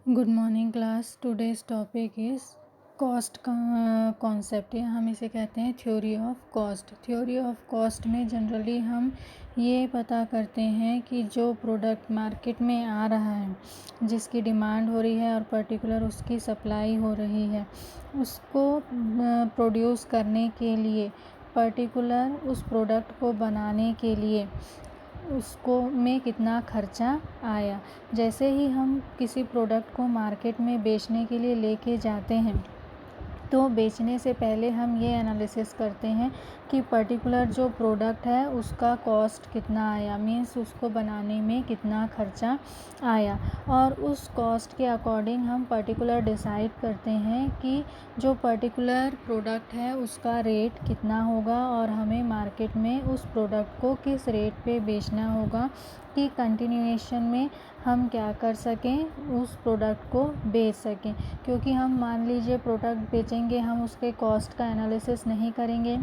Good morning class. Today's topic is cost का concept, या हम इसे कहते हैं theory of cost. Theory of cost में जनरली हम ये पता करते हैं कि जो प्रोडक्ट मार्केट में आ रहा है, जिसकी डिमांड हो रही है और पर्टिकुलर उसकी सप्लाई हो रही है, उसको प्रोड्यूस करने के लिए, पर्टिकुलर उस प्रोडक्ट को बनाने के लिए उसको में कितना खर्चा आया। जैसे ही हम किसी प्रोडक्ट को मार्केट में बेचने के लिए लेके जाते हैं, तो बेचने से पहले हम ये एनालिसिस करते हैं कि पर्टिकुलर जो प्रोडक्ट है उसका कॉस्ट कितना आया, मीन्स उसको बनाने में कितना खर्चा आया, और उस कॉस्ट के अकॉर्डिंग हम पर्टिकुलर डिसाइड करते हैं कि जो पर्टिकुलर प्रोडक्ट है उसका रेट कितना होगा और हमें मार्केट में उस प्रोडक्ट को किस रेट पे बेचना होगा कि कंटिन्यूएशन में हम क्या कर सकें, उस प्रोडक्ट को बेच सकें। क्योंकि हम मान लीजिए प्रोडक्ट बेचेंगे, हम उसके कॉस्ट का एनालिसिस नहीं करेंगे,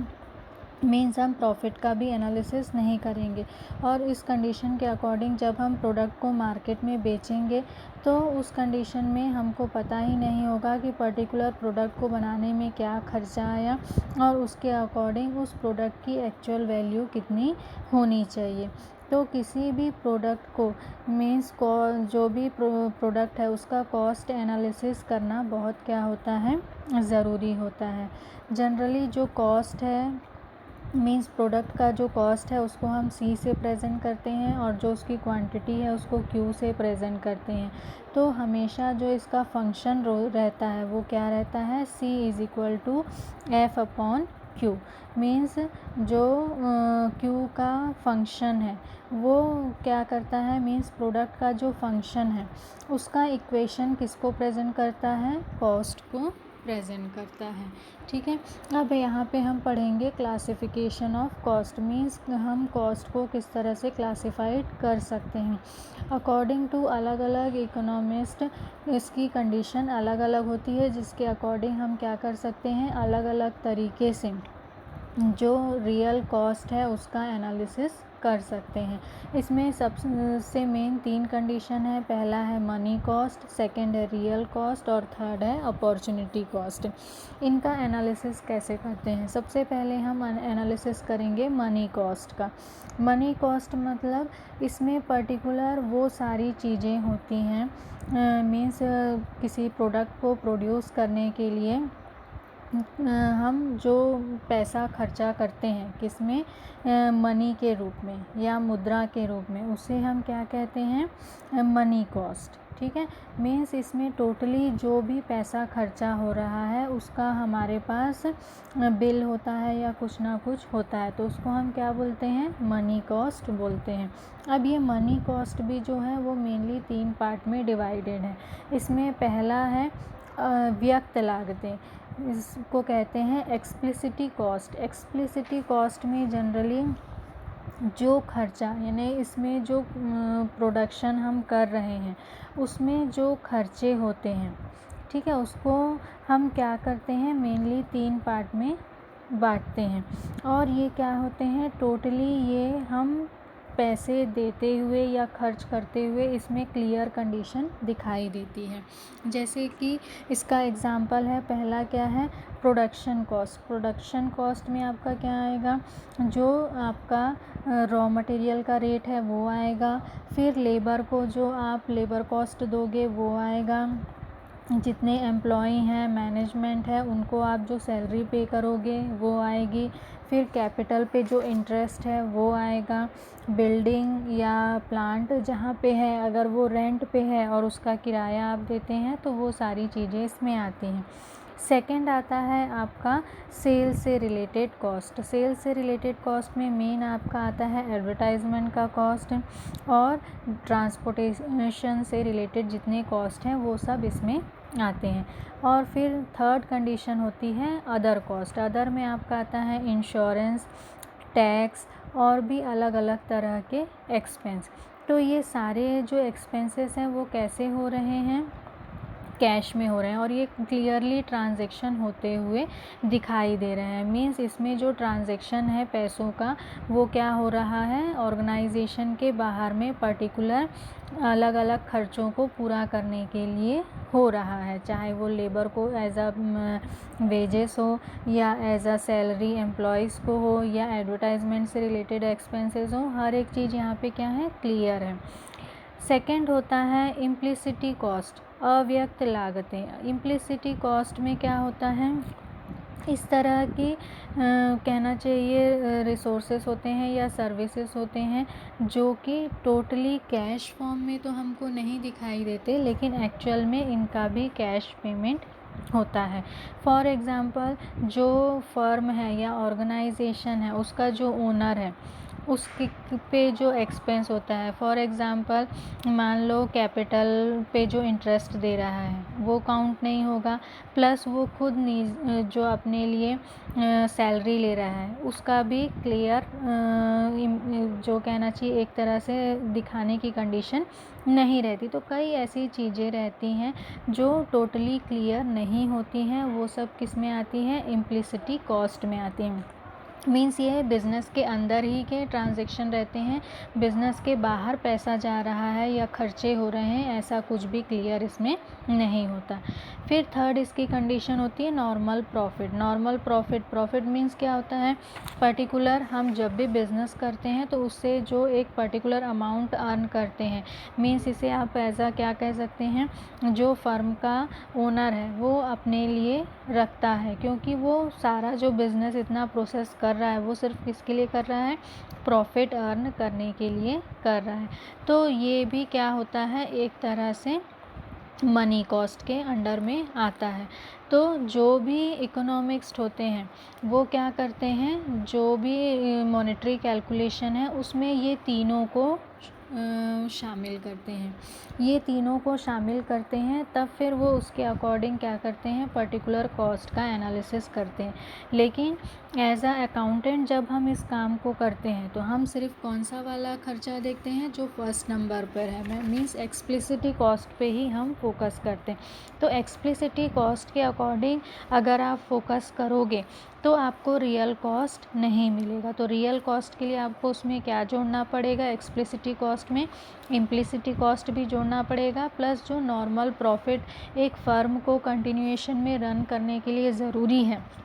मीन्स हम प्रॉफिट का भी एनालिसिस नहीं करेंगे, और इस कंडीशन के अकॉर्डिंग जब हम प्रोडक्ट को मार्केट में बेचेंगे तो उस कंडीशन में हमको पता ही नहीं होगा कि पर्टिकुलर प्रोडक्ट को बनाने में क्या खर्चा आया और उसके अकॉर्डिंग उस प्रोडक्ट की एक्चुअल वैल्यू कितनी होनी चाहिए। तो किसी भी प्रोडक्ट को मीन्स जो भी प्रोडक्ट है उसका कॉस्ट एनालिसिस करना बहुत क्या होता है, ज़रूरी होता है। जनरली जो कॉस्ट है, मीन्स प्रोडक्ट का जो कॉस्ट है उसको हम C से प्रेजेंट करते हैं और जो उसकी क्वांटिटी है उसको Q से प्रेजेंट करते हैं। तो हमेशा जो इसका फंक्शन रहता है वो क्या रहता है, C is equal to F/Q। Means जो Q का फंक्शन है वो क्या करता है, मीन्स प्रोडक्ट का जो फंक्शन है उसका इक्वेशन किसको प्रेजेंट करता है, कॉस्ट को प्रेजेंट करता है। ठीक है, अब यहाँ पे हम पढ़ेंगे क्लासिफिकेशन ऑफ कॉस्ट, मीन्स हम कॉस्ट को किस तरह से क्लासिफाइड कर सकते हैं। अकॉर्डिंग टू अलग अलग इकोनॉमिस्ट इसकी कंडीशन अलग अलग होती है, जिसके अकॉर्डिंग हम क्या कर सकते हैं, अलग अलग तरीके से जो रियल कॉस्ट है उसका एनालिसिस कर सकते हैं। इसमें सबसे मेन 3 कंडीशन है। पहला है मनी कॉस्ट, सेकंड है रियल कॉस्ट और थर्ड है अपॉर्चुनिटी कॉस्ट। इनका एनालिसिस कैसे करते हैं, सबसे पहले हम एनालिसिस करेंगे मनी कॉस्ट का। मनी कॉस्ट मतलब इसमें पर्टिकुलर वो सारी चीज़ें होती हैं, मीन्स किसी प्रोडक्ट को प्रोड्यूस करने के लिए हम जो पैसा खर्चा करते हैं किसमें, मनी के रूप में या मुद्रा के रूप में, उसे हम क्या कहते हैं, मनी कॉस्ट। ठीक है, मीन्स इसमें टोटली जो भी पैसा खर्चा हो रहा है उसका हमारे पास बिल होता है या कुछ ना कुछ होता है, तो उसको हम क्या बोलते हैं, मनी कॉस्ट बोलते हैं। अब ये मनी कॉस्ट भी जो है वो मेनली 3 पार्ट में डिवाइडेड है। इसमें पहला है व्यक्त लागतें, इसको कहते हैं एक्सप्लिसिटी कॉस्ट। एक्सप्लिसिटी कॉस्ट में जनरली जो खर्चा, यानी इसमें जो प्रोडक्शन हम कर रहे हैं उसमें जो खर्चे होते हैं, ठीक है, उसको हम क्या करते हैं, मेनली 3 पार्ट में बांटते हैं। और ये क्या होते हैं, टोटली ये हम पैसे देते हुए या खर्च करते हुए इसमें क्लियर कंडीशन दिखाई देती है। जैसे कि इसका एग्ज़ाम्पल है, पहला क्या है, प्रोडक्शन कॉस्ट। प्रोडक्शन कॉस्ट में आपका क्या आएगा, जो आपका रॉ मटेरियल का रेट है वो आएगा, फिर लेबर को जो आप लेबर कॉस्ट दोगे वो आएगा, जितने एम्प्लॉई हैं, मैनेजमेंट है, उनको आप जो सैलरी पे करोगे वो आएगी, फिर कैपिटल पे जो इंटरेस्ट है वो आएगा, बिल्डिंग या प्लांट जहाँ पे है अगर वो रेंट पे है और उसका किराया आप देते हैं तो वो सारी चीज़ें इसमें आती हैं। सेकंड आता है आपका सेल से रिलेटेड कॉस्ट। सेल से रिलेटेड कॉस्ट में मेन आपका आता है एडवर्टाइजमेंट का कॉस्ट, और ट्रांसपोर्टेशन से रिलेटेड जितने कॉस्ट हैं वो सब इसमें आते हैं। और फिर थर्ड कंडीशन होती है अदर कॉस्ट। अदर में आपका आता है इंश्योरेंस, टैक्स और भी अलग अलग तरह के एक्सपेंस। तो ये सारे जो एक्सपेंसेस हैं वो कैसे हो रहे हैं, कैश में हो रहे हैं और ये क्लियरली ट्रांजैक्शन होते हुए दिखाई दे रहे हैं। मीन्स इसमें जो ट्रांजैक्शन है पैसों का वो क्या हो रहा है, ऑर्गेनाइजेशन के बाहर में पर्टिकुलर अलग अलग खर्चों को पूरा करने के लिए हो रहा है, चाहे वो लेबर को एज अ वेजेस हो या एज अ सैलरी एम्प्लॉयज़ को हो या एडवर्टाइजमेंट से रिलेटेड एक्सपेंसेस हो, हर एक चीज़ यहाँ पे क्या है, क्लियर है। सेकंड होता है इम्प्लिसिटी कॉस्ट, अव्यक्त लागतें। इम्प्लिसिटी कॉस्ट में क्या होता है, इस तरह की कहना चाहिए रिसोर्सेस होते हैं या सर्विसेज होते हैं जो कि टोटली कैश फॉर्म में तो हमको नहीं दिखाई देते, लेकिन एक्चुअल में इनका भी कैश पेमेंट होता है। फॉर एग्ज़ाम्पल जो फर्म है या ऑर्गेनाइजेशन है उसका जो ओनर है उसके पे जो एक्सपेंस होता है, फॉर एग्ज़ाम्पल मान लो कैपिटल पे जो इंटरेस्ट दे रहा है वो काउंट नहीं होगा, प्लस वो खुद जो अपने लिए सैलरी ले रहा है उसका भी क्लियर जो कहना चाहिए एक तरह से दिखाने की कंडीशन नहीं रहती। तो कई ऐसी चीज़ें रहती हैं जो टोटली क्लियर नहीं होती हैं, वो सब किस में आती हैं, इम्प्लिसिटी कॉस्ट में आती हैं। मीन्स ये है बिज़नेस के अंदर ही के ट्रांजैक्शन रहते हैं, बिज़नेस के बाहर पैसा जा रहा है या खर्चे हो रहे हैं ऐसा कुछ भी क्लियर इसमें नहीं होता। फिर थर्ड इसकी कंडीशन होती है normal profit. Normal profit means क्या होता है, पर्टिकुलर हम जब भी बिज़नेस करते हैं तो उससे जो एक पर्टिकुलर अमाउंट अर्न करते हैं, मीन्स इसे आप ऐसा क्या कह सकते हैं, जो फर्म का ओनर है वो अपने लिए रखता है, क्योंकि वो सारा जो बिज़नेस इतना प्रोसेस कर रहा है वो सिर्फ किसके लिए कर रहा है, प्रॉफिट अर्न करने के लिए कर रहा है। तो ये भी क्या होता है, एक तरह से मनी कॉस्ट के अंडर में आता है। तो जो भी इकोनॉमिक्स होते हैं वो क्या करते हैं, जो भी मॉनेटरी कैलकुलेशन है उसमें ये तीनों को शामिल करते हैं, ये तीनों को शामिल करते हैं, तब फिर वो उसके अकॉर्डिंग क्या करते हैं, पर्टिकुलर कॉस्ट का एनालिसिस करते हैं। लेकिन एज अ अकाउंटेंट जब हम इस काम को करते हैं तो हम सिर्फ कौन सा वाला खर्चा देखते हैं, जो फर्स्ट नंबर पर है, मीन्स एक्सप्लिसिटी कॉस्ट पे ही हम फोकस करते हैं। तो एक्सप्लिसिटी कॉस्ट के अकॉर्डिंग अगर आप फोकस करोगे तो आपको रियल कॉस्ट नहीं मिलेगा। तो रियल कॉस्ट के लिए आपको उसमें क्या जोड़ना पड़ेगा, एक्सप्लिसिटी कॉस्ट में इम्प्लिसिटी कॉस्ट भी जोड़ना पड़ेगा, प्लस जो नॉर्मल प्रॉफिट एक फर्म को कंटिन्यूएशन में रन करने के लिए ज़रूरी है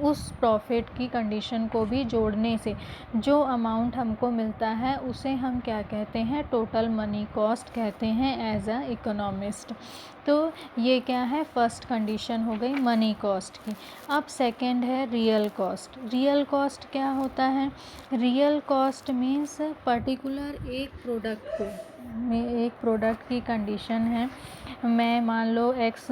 उस प्रॉफिट की कंडीशन को भी जोड़ने से जो अमाउंट हमको मिलता है उसे हम क्या कहते हैं, टोटल मनी कॉस्ट कहते हैं एज अ इकोनॉमिस्ट। तो ये क्या है, फर्स्ट कंडीशन हो गई मनी कॉस्ट की। अब सेकंड है रियल कॉस्ट। रियल कॉस्ट क्या होता है, रियल कॉस्ट मीन्स पर्टिकुलर एक प्रोडक्ट की कंडीशन है, मैं मान लो एक्स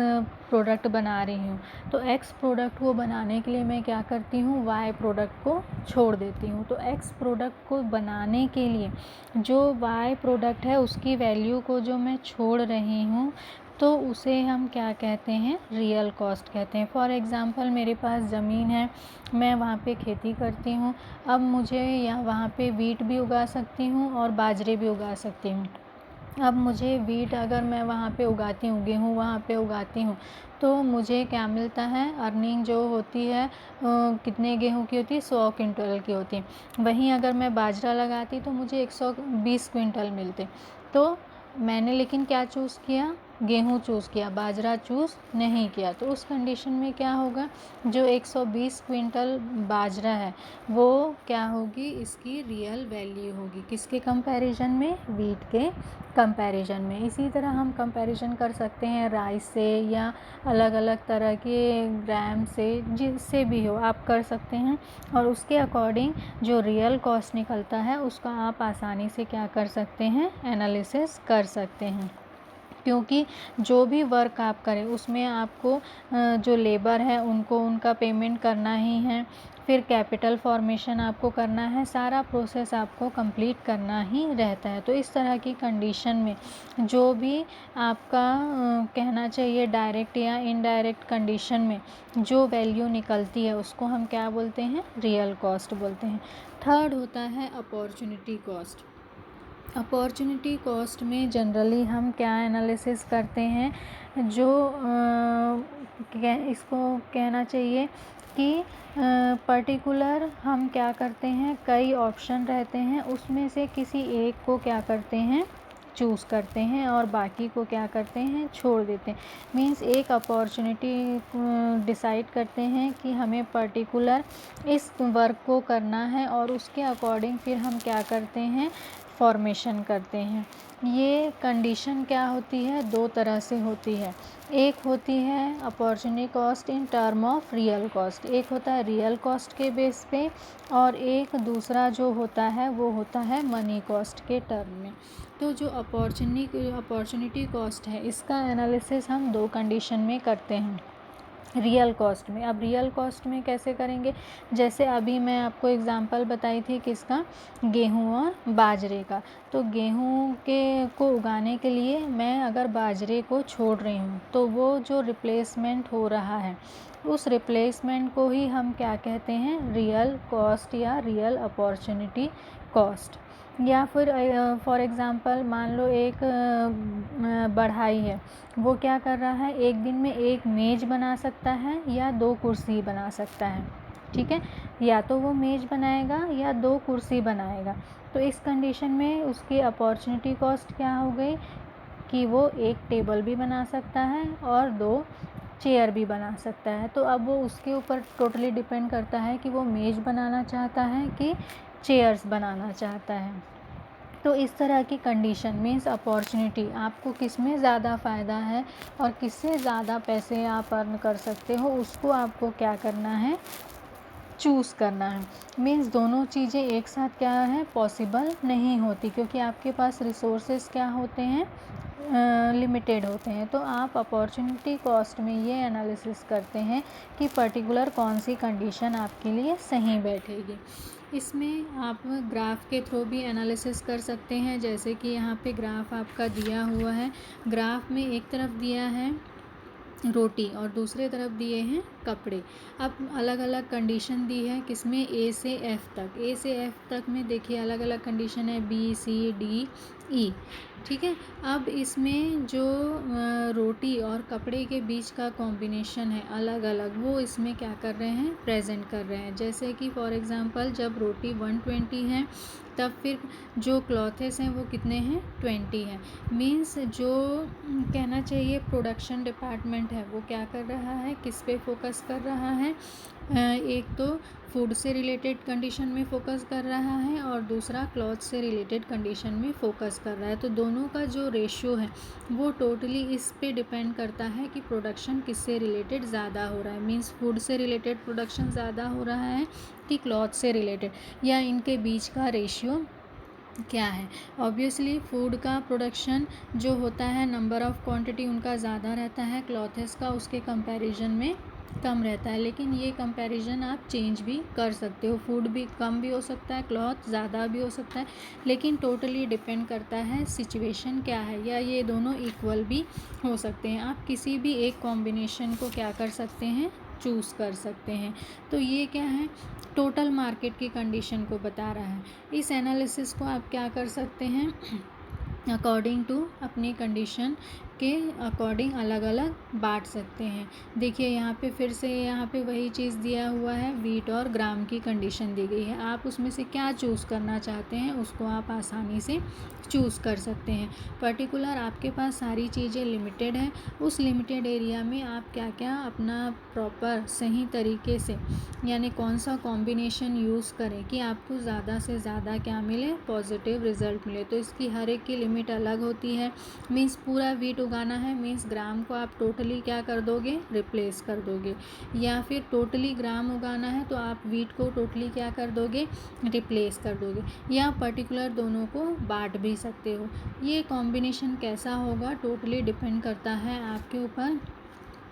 प्रोडक्ट बना रही हूँ, तो एक्स प्रोडक्ट को बनाने के लिए मैं क्या करती हूँ, वाई प्रोडक्ट को छोड़ देती हूँ। तो एक्स प्रोडक्ट को बनाने के लिए जो वाई प्रोडक्ट है उसकी वैल्यू को जो मैं छोड़ रही हूँ तो उसे हम क्या कहते हैं, रियल कॉस्ट कहते हैं। फॉर एग्ज़ाम्पल मेरे पास ज़मीन है, मैं वहाँ पे खेती करती हूँ, अब मुझे या वहाँ पे वीट भी उगा सकती हूँ और बाजरे भी उगा सकती हूँ। अब मुझे वीट अगर मैं वहाँ पे उगाती हूँ, गेहूँ वहाँ पे उगाती हूँ, तो मुझे क्या मिलता है, अर्निंग जो होती है कितने गेहूँ की होती है, 100 क्विंटल की होती है। वहीं अगर मैं बाजरा लगाती तो मुझे 120 क्विंटल मिलते। तो मैंने लेकिन क्या चूज़ किया, गेहूँ चूज़ किया, बाजरा चूज़ नहीं किया। तो उस कंडीशन में क्या होगा, जो 120 क्विंटल बाजरा है वो क्या होगी, इसकी रियल वैल्यू होगी, किसके कंपैरिजन में, वीट के कंपैरिजन में। इसी तरह हम कंपैरिजन कर सकते हैं राइस से या अलग अलग तरह के ग्राम से, जिससे भी हो आप कर सकते हैं, और उसके अकॉर्डिंग जो रियल कॉस्ट निकलता है उसका आप आसानी से क्या कर सकते हैं, एनालिसिस कर सकते हैं। क्योंकि जो भी वर्क आप करें उसमें आपको जो लेबर है उनको उनका पेमेंट करना ही है, फिर कैपिटल फॉर्मेशन आपको करना है, सारा प्रोसेस आपको कंप्लीट करना ही रहता है। तो इस तरह की कंडीशन में जो भी आपका कहना चाहिए डायरेक्ट या इनडायरेक्ट कंडीशन में जो वैल्यू निकलती है उसको हम क्या बोलते हैं, रियल कॉस्ट बोलते हैं। थर्ड होता है अपॉर्चुनिटी कॉस्ट। अपॉर्चुनिटी कॉस्ट में जनरली हम क्या एनालिसिस करते हैं, जो इसको कहना चाहिए कि पर्टिकुलर हम क्या करते हैं, कई ऑप्शन रहते हैं, उसमें से किसी एक को क्या करते हैं, चूज़ करते हैं और बाकी को क्या करते हैं, छोड़ देते हैं। मींस एक अपॉर्चुनिटी डिसाइड करते हैं कि हमें पर्टिकुलर इस वर्क को करना है और उसके अकॉर्डिंग फिर हम क्या करते हैं, फॉर्मेशन करते हैं। ये कंडीशन क्या होती है, दो तरह से होती है। एक होती है opportunity cost in term of real cost, एक होता है रियल कॉस्ट के बेस पे, और एक दूसरा जो होता है वो होता है मनी कॉस्ट के टर्म में। तो जो अपॉर्चुनिटी कॉस्ट है, इसका एनालिसिस हम दो कंडीशन में करते हैं, रियल कॉस्ट में। अब रियल कॉस्ट में कैसे करेंगे, जैसे अभी मैं आपको एग्जांपल बताई थी किसका, गेहूँ और बाजरे का। तो गेहूँ को उगाने के लिए मैं अगर बाजरे को छोड़ रही हूँ तो वो जो रिप्लेसमेंट हो रहा है, उस रिप्लेसमेंट को ही हम क्या कहते हैं, रियल कॉस्ट या रियल अपॉर्चुनिटी कॉस्ट। या फिर फॉर एग्ज़ाम्पल मान लो एक बढ़ई है, वो क्या कर रहा है, एक दिन में एक मेज़ बना सकता है या दो कुर्सी बना सकता है, ठीक है, या तो वो मेज़ बनाएगा या दो कुर्सी बनाएगा। तो इस कंडीशन में उसकी अपॉर्चुनिटी कॉस्ट क्या हो गई कि वो एक टेबल भी बना सकता है और दो चेयर भी बना सकता है। तो अब वो उसके ऊपर टोटली डिपेंड करता है कि वो मेज़ बनाना चाहता है कि चेयर्स बनाना चाहता है। तो इस तरह की कंडीशन मीन्स अपॉर्चुनिटी, आपको किस में ज़्यादा फ़ायदा है और किससे ज़्यादा पैसे आप अर्न कर सकते हो, उसको आपको क्या करना है, चूज़ करना है। मीन्स दोनों चीज़ें एक साथ क्या है, पॉसिबल नहीं होती, क्योंकि आपके पास रिसोर्सेज क्या होते हैं, लिमिटेड होते हैं। तो आप अपॉर्चुनिटी कॉस्ट में ये एनालिसिस करते हैं कि पर्टिकुलर कौन सी कंडीशन आपके लिए सही बैठेगी। इसमें आप ग्राफ के थ्रू भी एनालिसिस कर सकते हैं, जैसे कि यहाँ पे ग्राफ आपका दिया हुआ है। ग्राफ में एक तरफ दिया है रोटी और दूसरे तरफ दिए हैं कपड़े। अब अलग अलग कंडीशन दी है, किसमें, ए से एफ़ तक। ए से एफ़ तक में देखिए अलग अलग कंडीशन है, बी सी डी ई, ठीक है। अब इसमें जो रोटी और कपड़े के बीच का कॉम्बिनेशन है अलग अलग, वो इसमें क्या कर रहे हैं, प्रेजेंट कर रहे हैं। जैसे कि फॉर एग्ज़ाम्पल जब रोटी 120 है, तब फिर जो क्लॉथेस हैं वो कितने हैं, 20 हैं। मीन्स जो कहना चाहिए प्रोडक्शन डिपार्टमेंट है वो क्या कर रहा है, किस पे फोकस कर रहा है, एक तो फूड से रिलेटेड कंडीशन में फ़ोकस कर रहा है और दूसरा क्लॉथ से रिलेटेड कंडीशन में फ़ोकस कर रहा है। तो दोनों का जो रेशियो है वो टोटली इस पे डिपेंड करता है कि प्रोडक्शन किससे रिलेटेड ज़्यादा हो रहा है। मीन्स फूड से रिलेटेड प्रोडक्शन ज़्यादा हो रहा है कि क्लॉथ से रिलेटेड, या इनके बीच का रेशियो क्या है। ऑब्वियसली फूड का प्रोडक्शन जो होता है, नंबर ऑफ़ क्वांटिटी उनका ज़्यादा रहता है, क्लॉथेस का उसके कंपैरिजन में कम रहता है। लेकिन ये कंपैरिजन आप चेंज भी कर सकते हो, फूड भी कम भी हो सकता है, क्लॉथ ज़्यादा भी हो सकता है, लेकिन टोटली डिपेंड करता है सिचुएशन क्या है, या ये दोनों इक्वल भी हो सकते हैं। आप किसी भी एक कॉम्बिनेशन को क्या कर सकते हैं, चूज़ कर सकते हैं। तो ये क्या है, टोटल मार्केट की कंडीशन को बता रहा है। इस एनालिसिस को आप क्या कर सकते हैं, अकॉर्डिंग टू अपनी कंडीशन के अकॉर्डिंग अलग अलग बांट सकते हैं। देखिए यहाँ पे फिर से यहाँ पे वही चीज़ दिया हुआ है, वीट और ग्राम की कंडीशन दी गई है। आप उसमें से क्या चूज़ करना चाहते हैं उसको आप आसानी से चूज़ कर सकते हैं। पर्टिकुलर आपके पास सारी चीज़ें लिमिटेड है, उस लिमिटेड एरिया में आप क्या क्या अपना प्रॉपर सही तरीके से, यानी कौन सा कॉम्बिनेशन यूज़ करें कि आपको ज़्यादा से ज़्यादा क्या मिले, पॉजिटिव रिज़ल्ट मिले। तो इसकी हर एक की लिमिट अलग होती है। मीन्स पूरा वीट उगाना है, मीन्स ग्राम को आप टोटली क्या कर दोगे, रिप्लेस कर दोगे, या फिर टोटली ग्राम उगाना है तो आप वीट को टोटली क्या कर दोगे, रिप्लेस कर दोगे, या पर्टिकुलर दोनों को बांट भी सकते हो। ये कॉम्बिनेशन कैसा होगा टोटली डिपेंड करता है आपके ऊपर,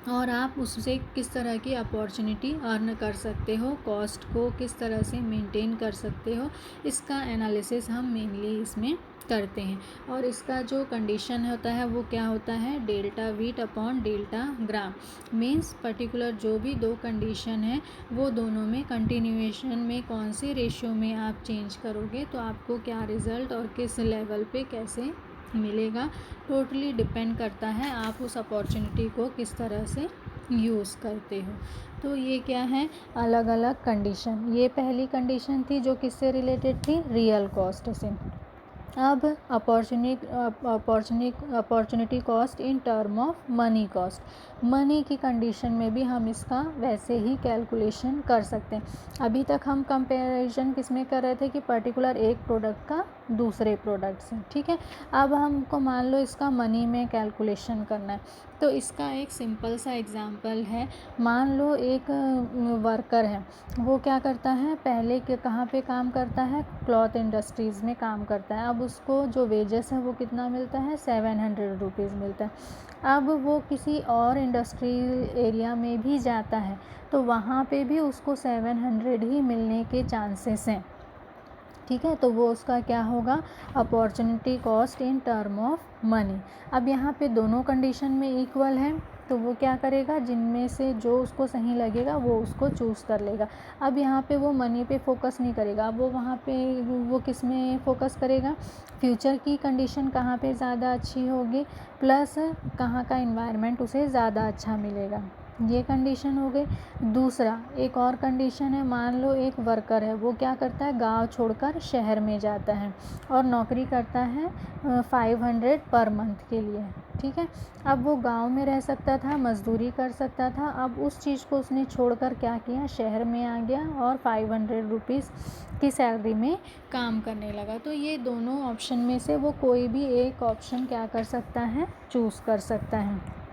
और आप उससे किस तरह की अपॉर्चुनिटी अर्न कर सकते हो, कॉस्ट को किस तरह से मेंटेन कर सकते हो, इसका एनालिसिस हम मेनली इसमें करते हैं। और इसका जो कंडीशन होता है वो क्या होता है, डेल्टा वीट अपॉन डेल्टा ग्राम। मीन्स पर्टिकुलर जो भी दो कंडीशन है वो दोनों में कंटिन्यूएशन में कौन से रेशियो में आप चेंज करोगे तो आपको क्या रिज़ल्ट और किस लेवल पे कैसे मिलेगा, टोटली डिपेंड करता है आप उस अपॉर्चुनिटी को किस तरह से यूज़ करते हो। तो ये क्या है, अलग अलग कंडीशन। ये पहली कंडीशन थी जो किससे रिलेटेड थी, रियल कॉस्ट से। अब opportunity cost in term of money cost. Money की कंडीशन में भी हम इसका वैसे ही कैलकुलेशन कर सकते हैं। अभी तक हम कंपैरिजन किस में कर रहे थे कि पर्टिकुलर एक प्रोडक्ट का दूसरे प्रोडक्ट से, ठीक है। अब हमको मान लो इसका मनी में कैलकुलेशन करना है, तो इसका एक सिंपल सा एग्जांपल है। मान लो एक वर्कर है, वो क्या करता है, पहले के कहाँ पे काम करता है, क्लॉथ इंडस्ट्रीज़ में काम करता है। अब उसको जो वेजेस है वो कितना मिलता है, 700 रुपीज़ मिलता है। अब वो किसी और इंडस्ट्री एरिया में भी जाता है तो वहाँ पे भी उसको 700 ही मिलने के चांसेस हैं, ठीक है। तो वो उसका क्या होगा, opportunity cost in term of money. अब यहाँ पे दोनों कंडीशन में इक्वल है तो वो क्या करेगा, जिनमें से जो उसको सही लगेगा वो उसको चूज़ कर लेगा। अब यहाँ पे वो मनी पे फोकस नहीं करेगा, अब वो वहाँ पे वो किस में फोकस करेगा, फ्यूचर की कंडीशन कहाँ पे ज़्यादा अच्छी होगी, प्लस कहाँ का इन्वायरमेंट उसे ज़्यादा अच्छा मिलेगा। ये कंडीशन हो गई। दूसरा एक और कंडीशन है, मान लो एक वर्कर है, वो क्या करता है, गांव छोड़कर शहर में जाता है और नौकरी करता है 500 पर मंथ के लिए, ठीक है। अब वो गांव में रह सकता था, मज़दूरी कर सकता था, अब उस चीज़ को उसने छोड़कर क्या किया, शहर में आ गया और 500 रुपीज़ की सैलरी में काम करने लगा। तो ये दोनों ऑप्शन में से वो कोई भी एक ऑप्शन क्या कर सकता है, चूज़ कर सकता है।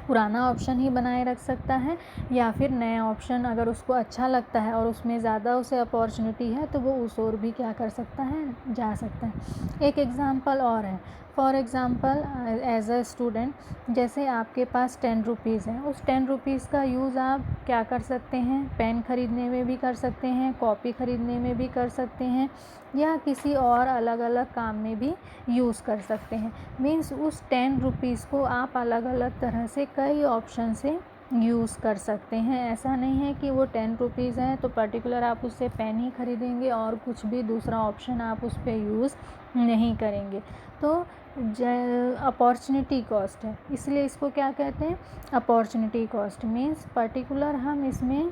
पुराना ऑप्शन ही बनाए रख सकता है या फिर नया ऑप्शन अगर उसको अच्छा लगता है और उसमें ज़्यादा उसे अपॉर्चुनिटी है तो वो उस ओर भी क्या कर सकता है, जा सकता है। एक एग्ज़ाम्पल और है, for example as a student, जैसे आपके पास 10 रुपीज़ है, उस 10 रुपीज़ का यूज़ आप क्या कर सकते हैं, पेन ख़रीदने में भी कर सकते हैं, कॉपी ख़रीदने में भी कर सकते हैं या किसी और अलग अलग काम में भी यूज़ कर सकते हैं। मीन्स उस 10 रुपीज़ को आप अलग अलग तरह से कई ऑप्शन से यूज़ कर सकते हैं। ऐसा नहीं है कि वो 10 रुपीज़ है तो पर्टिकुलर आप उससे पेन ही ख़रीदेंगे और कुछ भी दूसरा ऑप्शन आप उस पर यूज़ नहीं करेंगे। तो अपॉर्चुनिटी कॉस्ट है, इसलिए इसको क्या कहते हैं, अपॉर्चुनिटी कॉस्ट। मीन्स पर्टिकुलर हम इसमें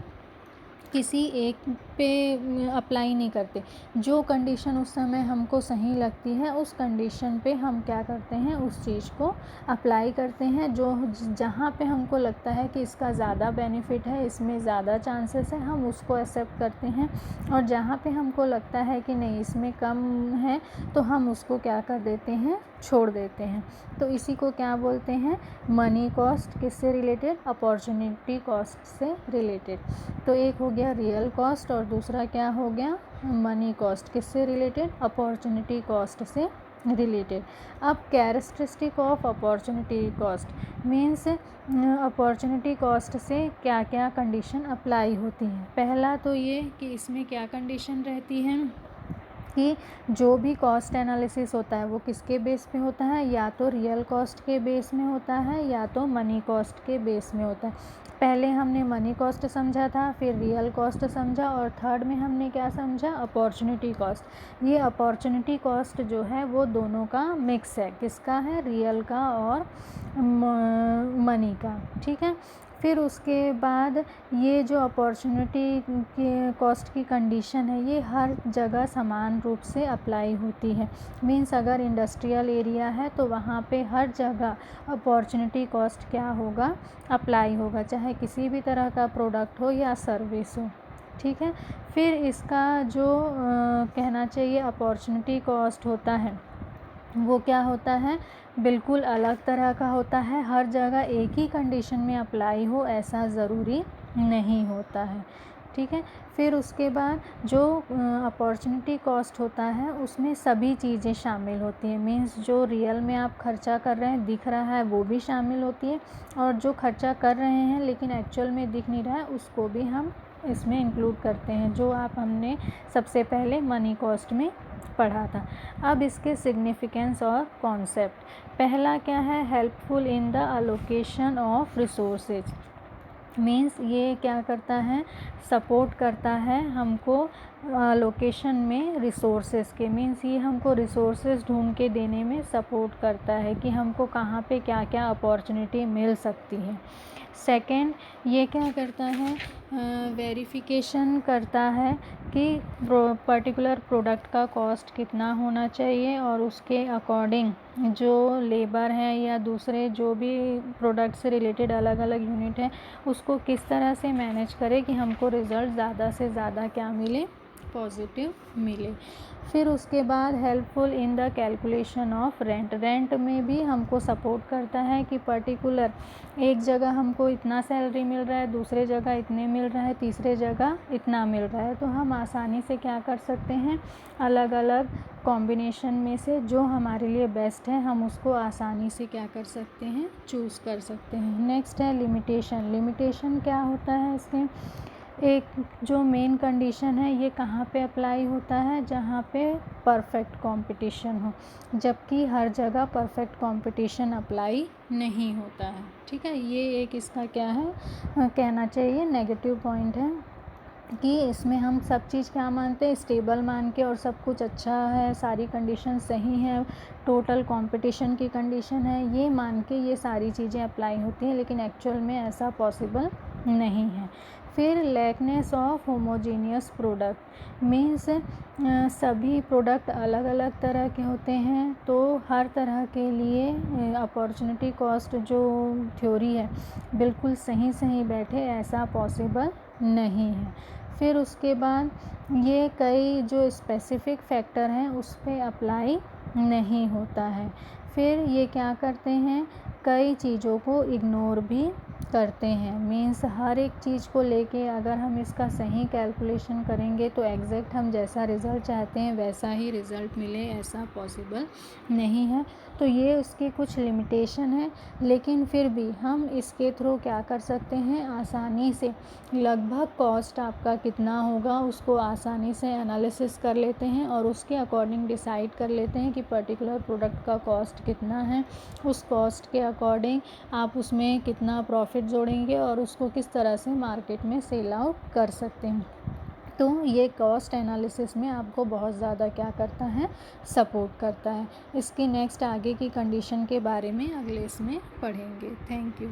किसी एक पे अप्लाई नहीं करते, जो कंडीशन उस समय हमको सही लगती है उस कंडीशन पे हम क्या करते हैं, उस चीज़ को अप्लाई करते हैं। जो जहाँ पे हमको लगता है कि इसका ज़्यादा बेनिफिट है, इसमें ज़्यादा चांसेस है, हम उसको एक्सेप्ट करते हैं। और जहाँ पे हमको लगता है कि नहीं इसमें कम है तो हम उसको क्या कर देते हैं, छोड़ देते हैं। तो इसी को क्या बोलते हैं, मनी कॉस्ट। किससे रिलेटेड, अपॉर्चुनिटी कॉस्ट से रिलेटेड। तो एक हो गया रियल कॉस्ट और दूसरा क्या हो गया, मनी कॉस्ट। किससे रिलेटेड, अपॉर्चुनिटी कॉस्ट से रिलेटेड। अब characteristic of opportunity cost means opportunity cost से क्या क्या कंडीशन अप्लाई होती हैं। पहला तो ये कि इसमें क्या कंडीशन रहती है कि जो भी कॉस्ट एनालिसिस होता है वो किसके बेस पे होता है, या तो रियल कॉस्ट के बेस में होता है या तो मनी कॉस्ट के बेस में होता है। पहले हमने मनी कॉस्ट समझा था, फिर रियल कॉस्ट समझा और थर्ड में हमने क्या समझा, अपॉर्चुनिटी कॉस्ट। ये अपॉर्चुनिटी कॉस्ट जो है वो दोनों का मिक्स है, किसका है, रियल का और मनी का, ठीक है। फिर उसके बाद ये जो अपॉर्चुनिटी की कॉस्ट की कंडीशन है ये हर जगह समान रूप से अप्लाई होती है। मीन्स अगर इंडस्ट्रियल एरिया है तो वहाँ पे हर जगह अपॉर्चुनिटी कॉस्ट क्या होगा, अप्लाई होगा, चाहे किसी भी तरह का प्रोडक्ट हो या सर्विस हो, ठीक है। फिर इसका जो कहना चाहिए अपॉर्चुनिटी कॉस्ट होता है वो क्या होता है, बिल्कुल अलग तरह का होता है, हर जगह एक ही कंडीशन में अप्लाई हो ऐसा ज़रूरी नहीं होता है, ठीक है। फिर उसके बाद जो अपॉर्चुनिटी कॉस्ट होता है उसमें सभी चीज़ें शामिल होती हैं। मीन्स जो रियल में आप खर्चा कर रहे हैं दिख रहा है वो भी शामिल होती है और जो खर्चा कर रहे हैं लेकिन एक्चुअल में दिख नहीं रहा है उसको भी हम इसमें इंक्लूड करते हैं, जो हमने सबसे पहले मनी कॉस्ट में पढ़ा था। अब इसके सिग्निफिकेंस और कॉन्सेप्ट। पहला क्या है, helpful in the allocation of resources. Means ये क्या करता है, सपोर्ट करता है हमको लोकेशन में रिसोर्सेज के। मीन्स ये हमको रिसोर्सेज ढूंढ के देने में सपोर्ट करता है कि हमको कहाँ पे क्या क्या अपॉर्चुनिटी मिल सकती है। सेकंड, ये क्या करता है, वेरिफिकेशन करता है कि पर्टिकुलर प्रोडक्ट का कॉस्ट कितना होना चाहिए और उसके अकॉर्डिंग जो लेबर है या दूसरे जो भी प्रोडक्ट से रिलेटेड अलग अलग यूनिट है उसको किस तरह से मैनेज करे कि हमको रिज़ल्ट ज़्यादा से ज़्यादा क्या मिले, पॉजिटिव मिले। फिर उसके बाद helpful in the calculation of rent. Rent में भी हमको सपोर्ट करता है कि पर्टिकुलर एक जगह हमको इतना सैलरी मिल रहा है, दूसरे जगह इतने मिल रहा है, तीसरे जगह इतना मिल रहा है, तो हम आसानी से क्या कर सकते हैं, अलग अलग कॉम्बिनेशन में से जो हमारे लिए बेस्ट है हम उसको आसानी से क्या कर सकते हैं, चूज़ कर सकते हैं। नेक्स्ट है लिमिटेशन। लिमिटेशन क्या होता है इसके, एक जो मेन कंडीशन है ये कहाँ पे अप्लाई होता है, जहाँ पे परफेक्ट कंपटीशन हो, जबकि हर जगह परफेक्ट कंपटीशन अप्लाई नहीं होता है। ठीक है, ये एक इसका क्या है, कहना चाहिए नेगेटिव पॉइंट है कि इसमें हम सब चीज़ क्या मानते हैं, स्टेबल मान के, और सब कुछ अच्छा है, सारी कंडीशन सही है, टोटल कंपटीशन की कंडीशन है, ये मान के ये सारी चीज़ें अप्लाई होती हैं, लेकिन एक्चुअल में ऐसा पॉसिबल नहीं है। फिर लैकनेस ऑफ होमोजीनियस प्रोडक्ट। मीन्स सभी प्रोडक्ट अलग अलग तरह के होते हैं, तो हर तरह के लिए अपॉर्चुनिटी कॉस्ट जो थ्योरी है बिल्कुल सही सही बैठे, ऐसा पॉसिबल नहीं है। फिर उसके बाद ये कई जो स्पेसिफिक फैक्टर हैं उस पर अप्लाई नहीं होता है। फिर ये क्या करते हैं, कई चीज़ों को इग्नोर भी करते हैं। मीन्स हर एक चीज़ को लेके अगर हम इसका सही कैलकुलेशन करेंगे तो एग्जैक्ट हम जैसा रिज़ल्ट चाहते हैं वैसा ही रिज़ल्ट मिले, ऐसा पॉसिबल नहीं है। तो ये उसकी कुछ लिमिटेशन है, लेकिन फिर भी हम इसके थ्रू क्या कर सकते हैं, आसानी से लगभग कॉस्ट आपका कितना होगा उसको आसानी से एनालिसिस कर लेते हैं और उसके अकॉर्डिंग डिसाइड कर लेते हैं कि पर्टिकुलर प्रोडक्ट का कॉस्ट कितना है। उस कॉस्ट के अकॉर्डिंग आप उसमें कितना प्रॉफिट जोड़ेंगे और उसको किस तरह से मार्केट में सेल आउट कर सकते हैं। तो ये कॉस्ट एनालिसिस में आपको बहुत ज़्यादा क्या करता है, सपोर्ट करता है। इसकी नेक्स्ट आगे की कंडीशन के बारे में अगले इसमें पढ़ेंगे। Thank you.